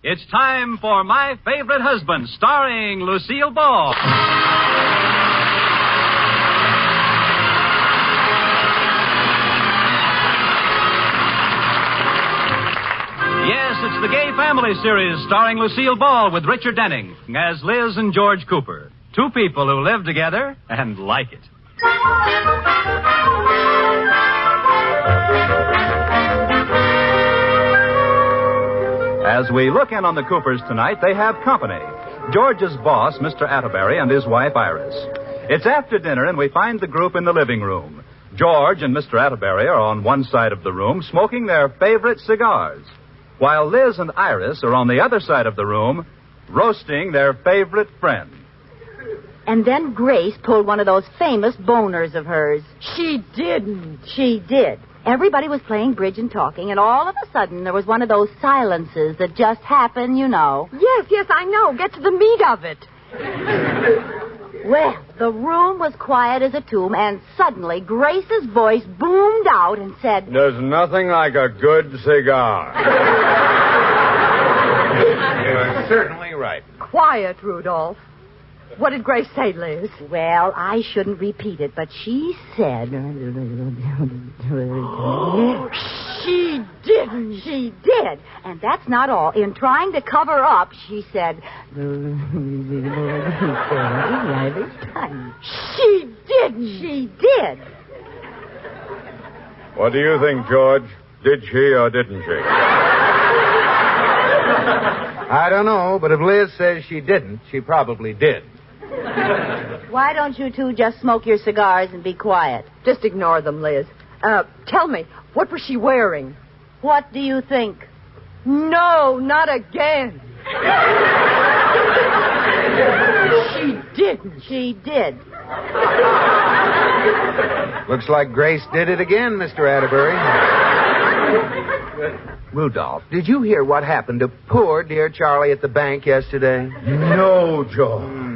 It's time for My Favorite Husband, starring Lucille Ball. Yes, it's the Gay Family series starring Lucille Ball with Richard Denning as Liz and George Cooper. Two people who live together and like it. As we look in on the Coopers tonight, they have company. George's boss, Mr. Atterbury, and his wife, Iris. It's after dinner, and we find the group in the living room. George and Mr. Atterbury are on one side of the room, smoking their favorite cigars, while Liz and Iris are on the other side of the room, roasting their favorite friend. And then Grace pulled one of those famous boners of hers. She didn't. She did. Everybody was playing bridge and talking, and all of a sudden there was one of those silences that just happen, you know. Yes, I know. Get to the meat of it. Well, the room was quiet as a tomb, and suddenly Grace's voice boomed out and said, "There's nothing like a good cigar." You're certainly right. Quiet, Rudolph. What did Grace say, Liz? Well, I shouldn't repeat it, but she said... She didn't. She did. And that's not all. In trying to cover up, she said... She didn't. She did. What do you think, George? Did she or didn't she? I don't know, but if Liz says she didn't, she probably did. Why don't you two just smoke your cigars and be quiet? Just ignore them, Liz. Tell me, what was she wearing? What do you think? No, not again. She didn't. She did. Looks like Grace did it again, Mr. Atterbury. Rudolph, did you hear what happened to poor dear Charlie at the bank yesterday? No, George.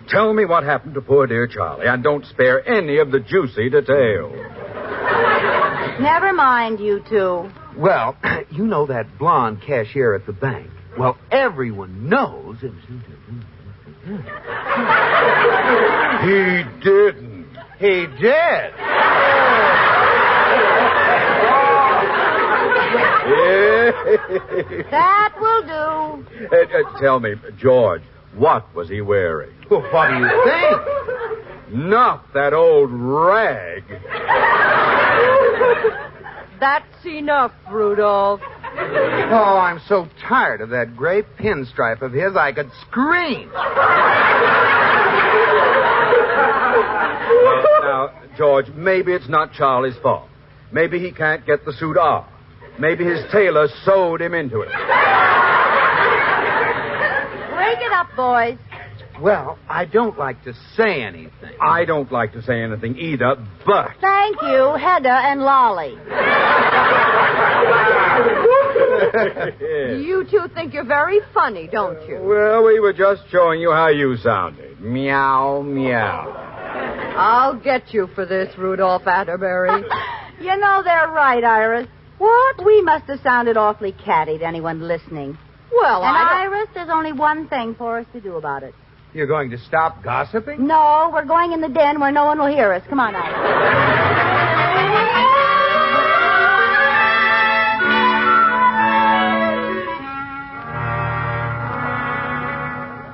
Tell me what happened to poor dear Charlie, and don't spare any of the juicy details. Never mind, you two. Well, you know that blonde cashier at the bank. Well, everyone knows it was... He didn't. He did. That will do. Tell me, George, what was he wearing? Well, what do you think? Not that old rag. That's enough, Rudolph. Oh, I'm so tired of that gray pinstripe of his, I could scream. Now, George, maybe it's not Charlie's fault. Maybe he can't get the suit off. Maybe his tailor sewed him into it. Break it up, boys. Well, I don't like to say anything. I don't like to say anything either, but... Thank you, Hedda and Lolly. You two think you're very funny, don't you? Well, we were just showing you how you sounded. Meow, meow. I'll get you for this, Rudolph Atterbury. You know they're right, Iris. What? We must have sounded awfully catty to anyone listening. Well, and Iris, there's only one thing for us to do about it. You're going to stop gossiping? No, we're going in the den where no one will hear us. Come on, Iris.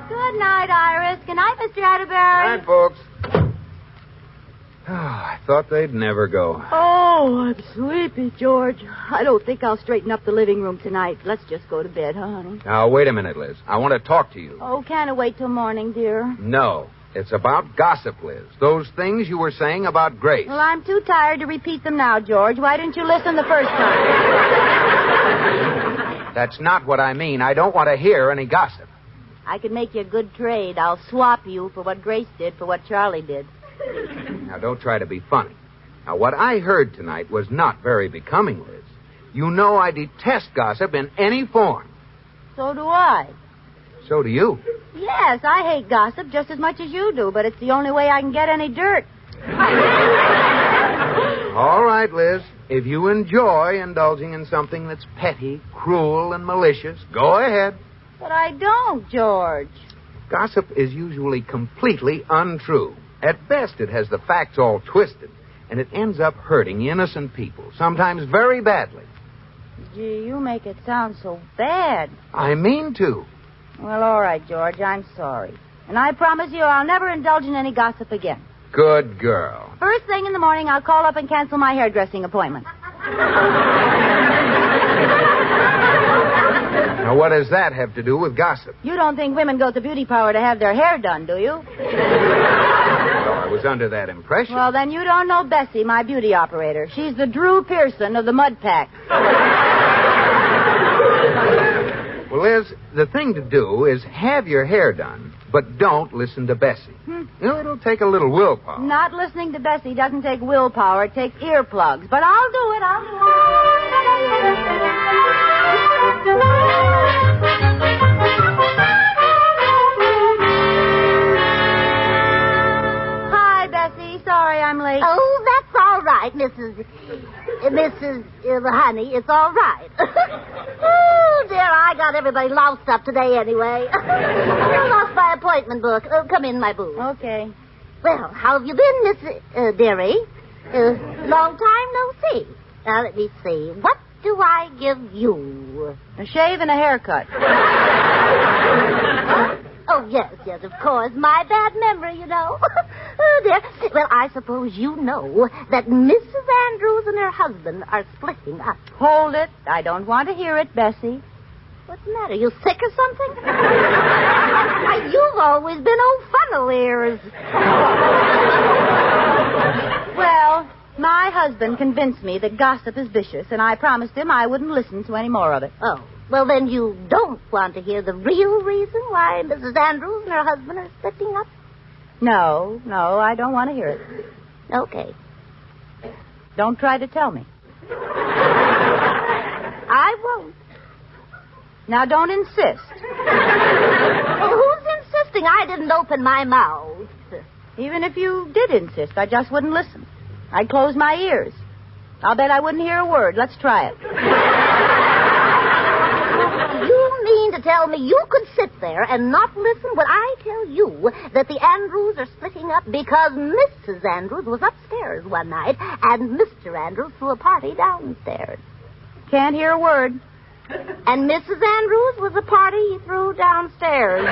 Good night, Iris. Good night, Mr. Atterbury. Good night, folks. Oh, I thought they'd never go. Oh, I'm sleepy, George. I don't think I'll straighten up the living room tonight. Let's just go to bed, huh, honey? Now, wait a minute, Liz. I want to talk to you. Oh, can't it wait till morning, dear? No. It's about gossip, Liz. Those things you were saying about Grace. Well, I'm too tired to repeat them now, George. Why didn't you listen the first time? That's not what I mean. I don't want to hear any gossip. I could make you a good trade. I'll swap you for what Grace did for what Charlie did. Now, don't try to be funny. Now, what I heard tonight was not very becoming, Liz. You know I detest gossip in any form. So do I. So do you. Yes, I hate gossip just as much as you do, but it's the only way I can get any dirt. All right, Liz. If you enjoy indulging in something that's petty, cruel, and malicious, go ahead. But I don't, George. Gossip is usually completely untrue. At best, it has the facts all twisted, and it ends up hurting innocent people, sometimes very badly. Gee, you make it sound so bad. I mean to. Well, all right, George, I'm sorry. And I promise you I'll never indulge in any gossip again. Good girl. First thing in the morning, I'll call up and cancel my hairdressing appointment. Now, what does that have to do with gossip? You don't think women go to beauty parlor to have their hair done, do you? Well, I was under that impression. Well, then you don't know Bessie, my beauty operator. She's the Drew Pearson of the mud pack. Well, Liz, the thing to do is have your hair done, but don't listen to Bessie. You know, it'll take a little willpower. Not listening to Bessie doesn't take willpower. It takes earplugs. But I'll do it. Hi, Bessie. Sorry I'm late. Oh, that's all right, Mrs. Honey. It's all right. Oh, dear, I got everybody loused up today anyway. I lost my appointment book. Come in, my boo. Okay. Well, how have you been, Miss Dearie? Long time no see. Now, let me see. What do I give you? A shave and a haircut. Oh, yes, of course. My bad memory, you know. Oh, dear. Well, I suppose you know that Mrs. Andrews and her husband are splitting up. Hold it. I don't want to hear it, Bessie. What's the matter? You sick or something? Why, you've always been old funnel ears. Well, my husband convinced me that gossip is vicious, and I promised him I wouldn't listen to any more of it. Oh, well, then you don't want to hear the real reason why Mrs. Andrews and her husband are splitting up? No, I don't want to hear it. Okay. Don't try to tell me. I won't. Now, don't insist. Well, who's insisting? I didn't open my mouth. Even if you did insist, I just wouldn't listen. I'd close my ears. I'll bet I wouldn't hear a word. Let's try it. You mean to tell me you could sit there and not listen when I tell you that the Andrews are splitting up because Mrs. Andrews was upstairs one night and Mr. Andrews threw a party downstairs? Can't hear a word. And Mrs. Andrews was a party he threw downstairs.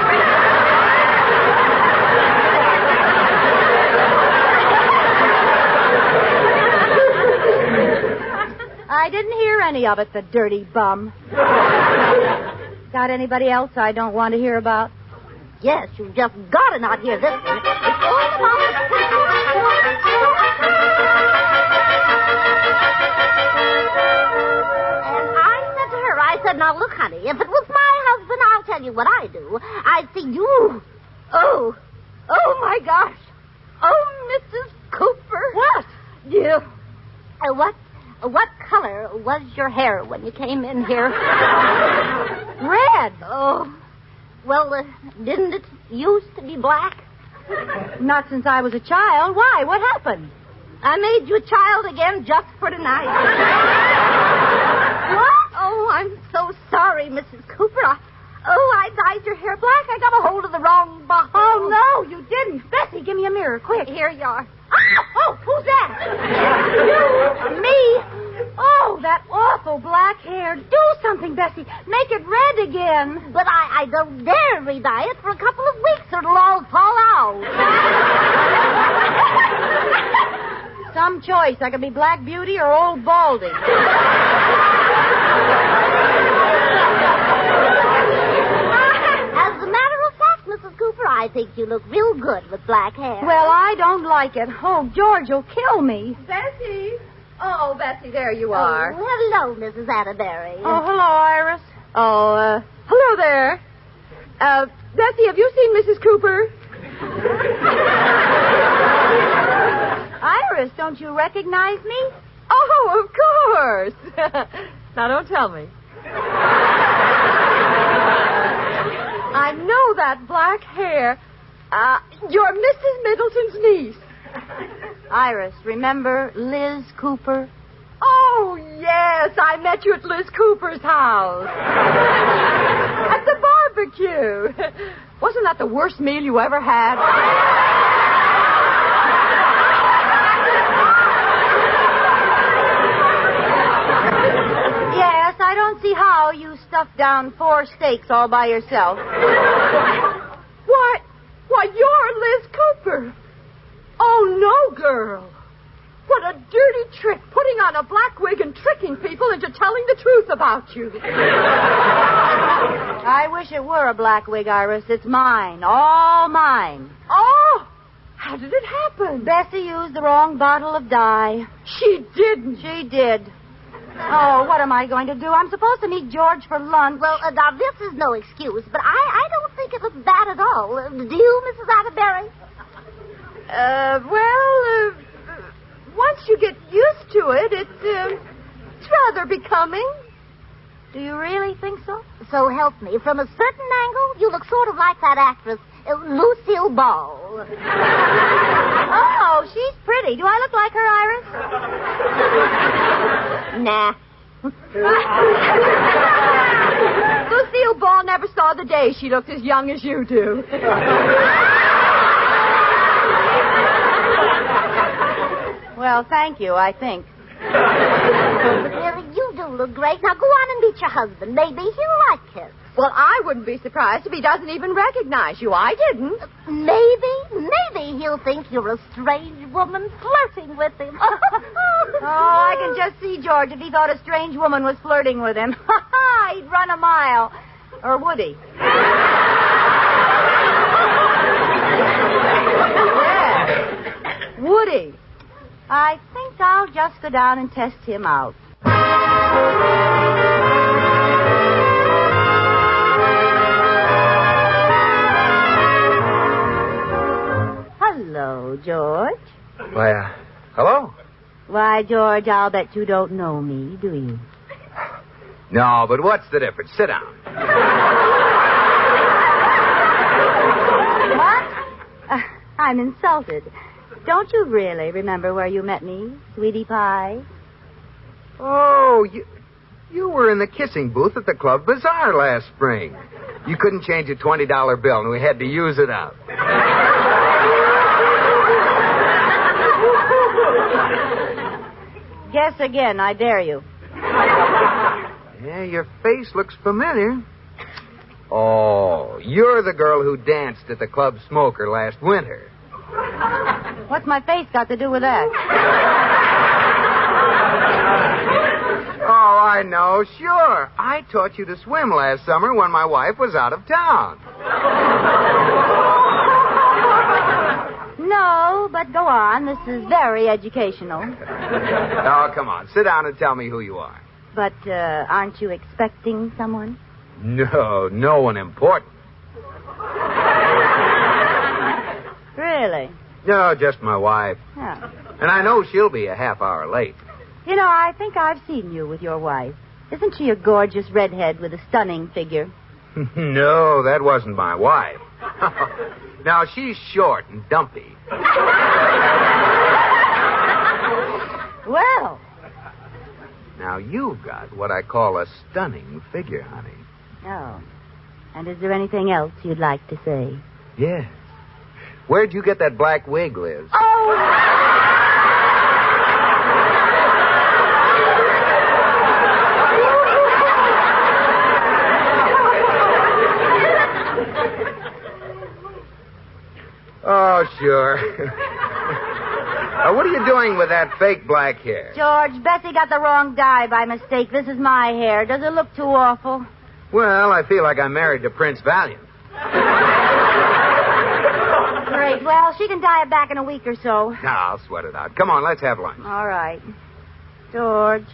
I didn't hear any of it, the dirty bum. Got anybody else I don't want to hear about? Yes, you've just got to not hear this one. It's all about I said, now, look, honey, if it was my husband, I'll tell you what I do. I'd see you. Oh, my gosh. Oh, Mrs. Cooper. What? You. What color was your hair when you came in here? Red. Oh, well, didn't it used to be black? Not since I was a child. Why? What happened? I made you a child again just for tonight. What? Oh, I'm so sorry, Mrs. Cooper. I dyed your hair black. I got a hold of the wrong bottle. Oh, no, you didn't. Bessie, give me a mirror, quick. Here you are. Oh, who's that? You. Me. Oh, that awful black hair. Do something, Bessie. Make it red again. But I don't dare re-dye it for a couple of weeks or it'll all fall out. Some choice. I could be Black Beauty or Old Baldy. As a matter of fact, Mrs. Cooper, I think you look real good with black hair. Well, I don't like it. Oh, George will kill me. Bessie. Oh, Bessie, there you are. Oh, hello, Mrs. Atterbury. Oh, hello, Iris. Oh, hello there. Bessie, have you seen Mrs. Cooper? Iris, don't you recognize me? Oh, of course. Now, don't tell me. I know that black hair. You're Mrs. Middleton's niece. Iris, remember Liz Cooper? Oh, yes. I met you at Liz Cooper's house. At the Wasn't that the worst meal you ever had? Yes, I don't see how you stuffed down 4 steaks all by yourself. Why, you're Liz Cooper. Oh, no, girl. What a dirty trick, putting on a black wig and tricking people into telling the truth about you. I wish it were a black wig, Iris. It's mine. All mine. Oh, how did it happen? Bessie used the wrong bottle of dye. She didn't. She did. Oh, what am I going to do? I'm supposed to meet George for lunch. Well, now, this is no excuse, but I don't think it looks bad at all. Do you, Mrs. Atterbury? Once you get used to it, it's rather becoming. Do you really think so? So help me. From a certain angle, you look sort of like that actress, Lucille Ball. Oh, she's pretty. Do I look like her, Iris? Nah. Lucille Ball never saw the day she looked as young as you do. Well, thank you, I think. You do look great. Now go on and meet your husband. Maybe he'll like it. Well, I wouldn't be surprised if he doesn't even recognize you. I didn't. Maybe he'll think you're a strange woman flirting with him. I can just see George if he thought a strange woman was flirting with him. He'd run a mile. Or would he? Yeah. Would he? I think I'll just go down and test him out. Hello, George. Why, hello? Why, George, I'll bet you don't know me, do you? No, but what's the difference? Sit down. What? I'm insulted. Don't you really remember where you met me, sweetie pie? Oh, you were in the kissing booth at the Club Bazaar last spring. You couldn't change a $20 bill, and we had to use it up. Guess again, I dare you. Yeah, your face looks familiar. Oh, you're the girl who danced at the Club Smoker last winter. What's my face got to do with that? Oh, I know, sure. I taught you to swim last summer when my wife was out of town. No, but go on. This is very educational. Oh, come on. Sit down and tell me who you are. But aren't you expecting someone? No one important. Really? No, just my wife. Oh. And I know she'll be a half hour late. You know, I think I've seen you with your wife. Isn't she a gorgeous redhead with a stunning figure? No, that wasn't my wife. Now, she's short and dumpy. Well. Now, you've got what I call a stunning figure, honey. Oh. And is there anything else you'd like to say? Yes. Where'd you get that black wig, Liz? Oh, sure. What are you doing with that fake black hair? George, Bessie got the wrong dye by mistake. This is my hair. Does it look too awful? Well, I feel like I'm married to Prince Valiant. Great. Well, she can dye it back in a week or so. No, I'll sweat it out. Come on, let's have lunch. All right. George,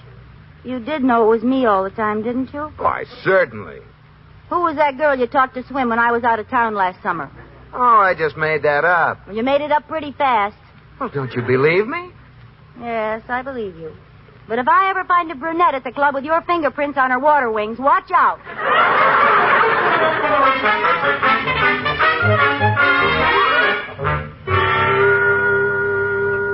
you did know it was me all the time, didn't you? Why, certainly. Who was that girl you taught to swim when I was out of town last summer? Oh, I just made that up. Well, you made it up pretty fast. Well, don't you believe me? Yes, I believe you. But if I ever find a brunette at the club with your fingerprints on her water wings, watch out.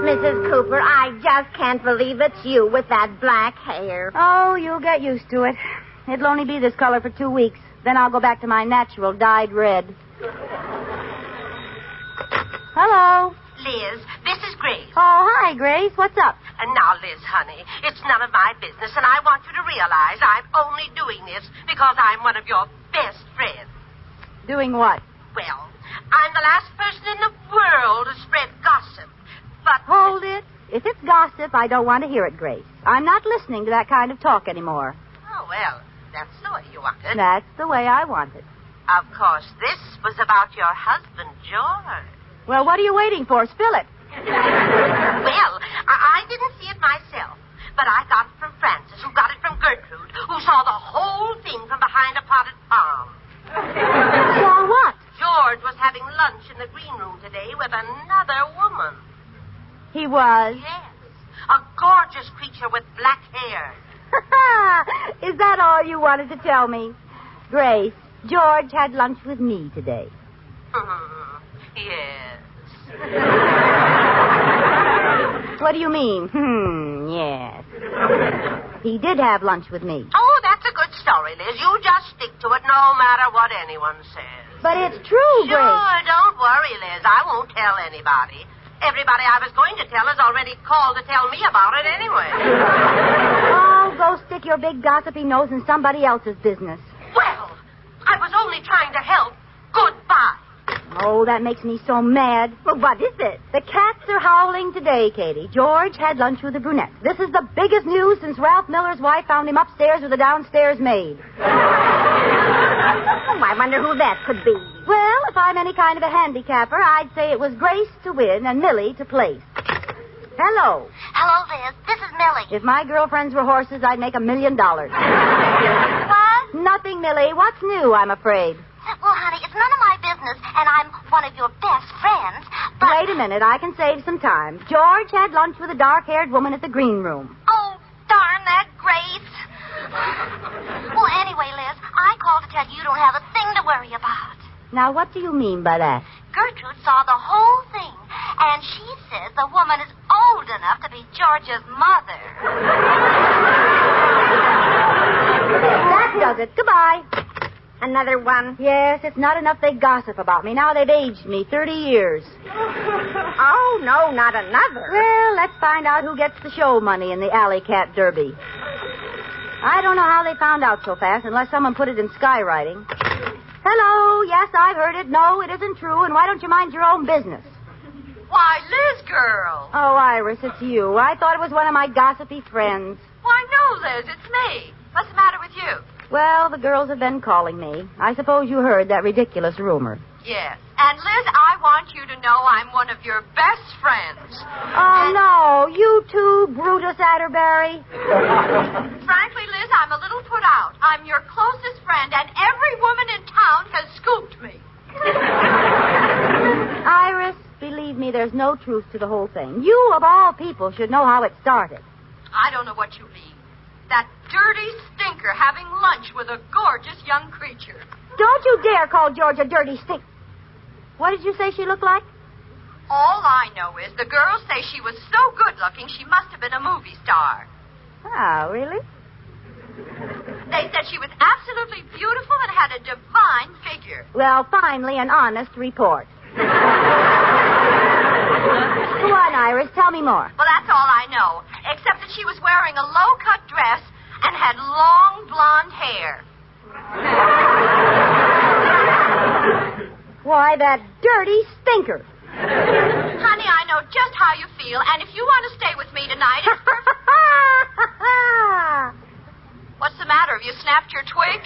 Mrs. Cooper, I just can't believe it's you with that black hair. Oh, you'll get used to it. It'll only be this color for 2 weeks. Then I'll go back to my natural dyed red. Hello. Liz, this is Grace. Oh, hi, Grace. What's up? And now, Liz, honey, it's none of my business, and I want you to realize I'm only doing this because I'm one of your best friends. Doing what? Well, I'm the last person in the world to spread gossip, but... Hold it. If it's gossip, I don't want to hear it, Grace. I'm not listening to that kind of talk anymore. Oh, well, that's the way you want it. That's the way I want it. Of course, this was about your husband, George. Well, what are you waiting for? Spill it. Well, I didn't see it myself, but I got it from Frances, who got it from Gertrude, who saw the whole thing from behind a potted palm. Saw what? George was having lunch in the green room today with another woman. He was? Yes, a gorgeous creature with black hair. Is that all you wanted to tell me? Grace, George had lunch with me today. Yes. What do you mean? Yes. He did have lunch with me. Oh, that's a good story, Liz. You just stick to it no matter what anyone says. But it's true, Sure, Grace. don't worry, Liz. I won't tell anybody. Everybody I was going to tell has already called to tell me about it anyway. Oh, go stick your big gossipy nose in somebody else's business. Well, I was only trying to help. Goodbye. Oh, that makes me so mad. Well, what is it? The cats are howling today, Katie. George had lunch with a brunette. This is the biggest news since Ralph Miller's wife found him upstairs with a downstairs maid. Oh, I wonder who that could be. Well, if I'm any kind of a handicapper, I'd say it was Grace to win and Millie to place. Hello. Hello, Liz. This is Millie. If my girlfriends were horses, I'd make $1 million. What? Nothing, Millie. What's new, I'm afraid? Well, honey, it's none of my business, and I'm one of your best friends, but... Wait a minute. I can save some time. George had lunch with a dark-haired woman at the green room. Oh, darn that Grace. Well, anyway, Liz, I called to tell you don't have a thing to worry about. Now, what do you mean by that? Gertrude saw the whole thing, and she says the woman is old enough to be George's mother. That does it. Goodbye. Another one? Yes, it's not enough they gossip about me. Now they've aged me 30 years. Oh, no, not another. Well, let's find out who gets the show money in the Alley Cat Derby. I don't know how they found out so fast unless someone put it in skywriting. Hello, yes, I've heard it. No, it isn't true, and why don't you mind your own business? Why, Liz, girl. Oh, Iris, it's you. I thought it was one of my gossipy friends. Why, no, Liz, it's me. What's the matter with you? Well, the girls have been calling me. I suppose you heard that ridiculous rumor. Yes. And, Liz, I want you to know I'm one of your best friends. Oh, no. You too, Brutus Atterbury. Frankly, Liz, I'm a little put out. I'm your closest friend, and every woman in town has scooped me. Iris, believe me, there's no truth to the whole thing. You, of all people, should know how it started. I don't know what you mean. That dirty stinker having lunch with a gorgeous young creature. Don't you dare call George a dirty stink. What did you say she looked like? All I know is the girls say she was so good-looking she must have been a movie star. Oh, really? They said she was absolutely beautiful and had a divine figure. Well, finally, an honest report. Go on, Iris. Tell me more. Well, that's all I know, except that she was wearing a low-cut dress and had long blonde hair. Why, that dirty stinker. Honey, I know just how you feel, and if you want to stay with me tonight, it's perfect. What's the matter? Have you snapped your twig?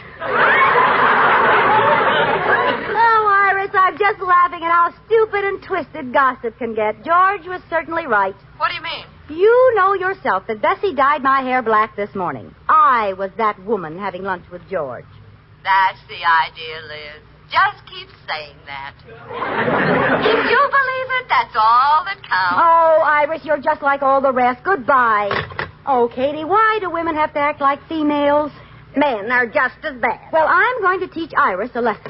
Oh, Iris, I'm just laughing at how stupid and twisted gossip can get. George was certainly right. What do you mean? You know yourself that Bessie dyed my hair black this morning. I was that woman having lunch with George. That's the idea, Liz. Just keep saying that. If you believe it, that's all that counts. Oh, Iris, you're just like all the rest. Goodbye. Oh, Katie, why do women have to act like females? Men are just as bad. Well, I'm going to teach Iris a lesson.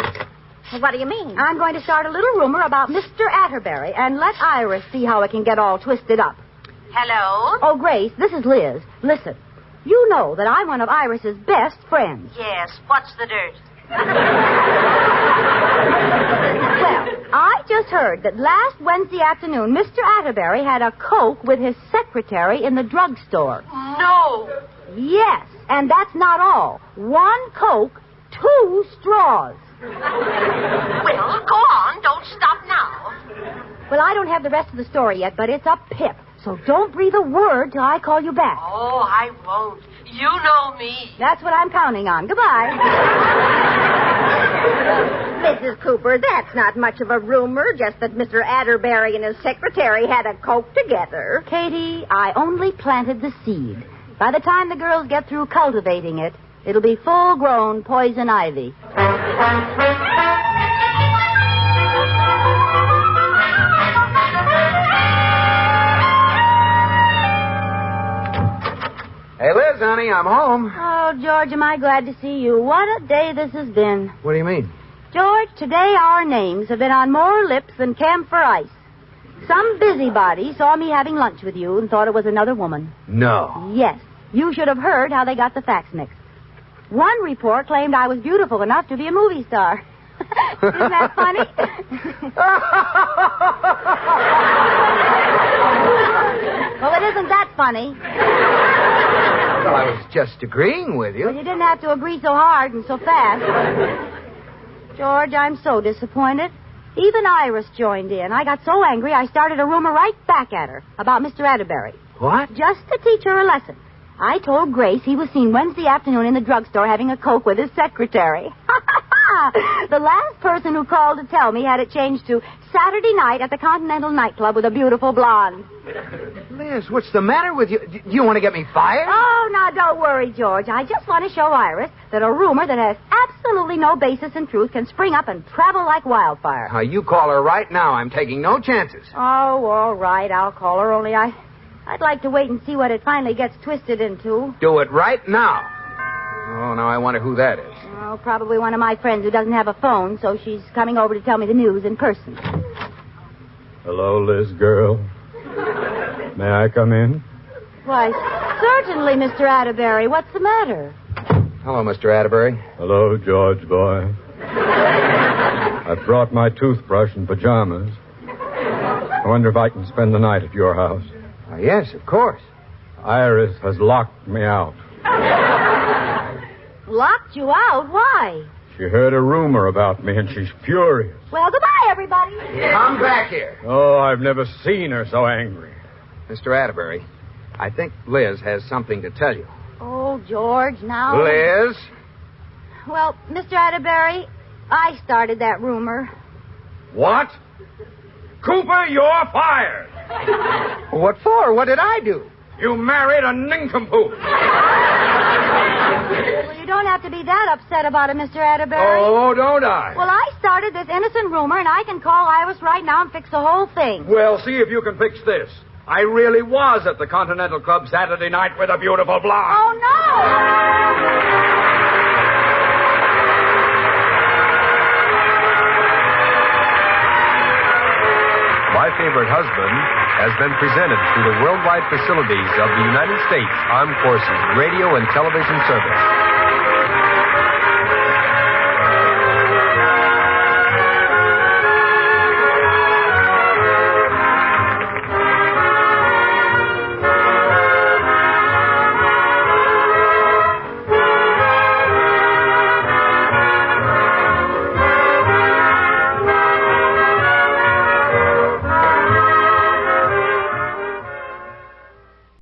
What do you mean? I'm going to start a little rumor about Mr. Atterbury and let Iris see how it can get all twisted up. Hello? Oh, Grace, this is Liz. Listen, you know that I'm one of Iris's best friends. Yes, what's the dirt? Well, I just heard that last Wednesday afternoon, Mr. Atterbury had a Coke with his secretary in the drugstore. No. Yes, and that's not all. 1 Coke, 2 straws. Well, go on. Don't stop now. Well, I don't have the rest of the story yet, but it's a pip. So don't breathe a word till I call you back. Oh, I won't. You know me. That's what I'm counting on. Goodbye. Mrs. Cooper, that's not much of a rumor, just that Mr. Atterbury and his secretary had a Coke together. Katie, I only planted the seed. By the time the girls get through cultivating it, it'll be full-grown poison ivy. Hey, Liz, honey, I'm home. Oh, George, am I glad to see you. What a day this has been. What do you mean? George, today our names have been on more lips than camphor ice. Some busybody saw me having lunch with you and thought it was another woman. No. Yes. You should have heard how they got the facts mixed. One report claimed I was beautiful enough to be a movie star. Isn't that funny? Well, it isn't that funny. Well, I was just agreeing with Well, you. you didn't have to agree so hard and so fast. George, I'm so disappointed. Even Iris joined in. I got so angry I started a rumor right back at her about Mr. Atterbury. What? Just to teach her a lesson. I told Grace he was seen Wednesday afternoon in the drugstore having a Coke with his secretary. The last person who called to tell me had it changed to Saturday night at the Continental nightclub with a beautiful blonde. Liz, what's the matter with you? Do you want to get me fired? Oh, now, don't worry, George. I just want to show Iris that a rumor that has absolutely no basis in truth can spring up and travel like wildfire. Now, you call her right now. I'm taking no chances. Oh, all right. I'll call her, only I'd like to wait and see what it finally gets twisted into. Do it right now. Oh, now I wonder who that is. Oh, probably one of my friends who doesn't have a phone, so she's coming over to tell me the news in person. Hello, Liz girl. May I come in? Why, certainly, Mr. Atterbury. What's the matter? Hello, Mr. Atterbury. Hello, George boy. I've brought my toothbrush and pajamas. I wonder if I can spend the night at your house. Yes, of course. Iris has locked me out. Locked you out? Why? She heard a rumor about me, and she's furious. Well, goodbye, everybody. Come back here. Oh, I've never seen her so angry. Mr. Atterbury, I think Liz has something to tell you. Oh, George, now... Liz? Well, Mr. Atterbury, I started that rumor. What? Cooper, you're fired. What for? What did I do? You married a nincompoop. Well, you don't have to be that upset about it, Mr. Atterbury. Oh, don't I? Well, I started this innocent rumor, and I can call Iris right now and fix the whole thing. Well, see if you can fix this. I really was at the Continental Club Saturday night with a beautiful blonde. Oh, no! My Favorite Husband has been presented through the worldwide facilities of the United States Armed Forces Radio and Television Service.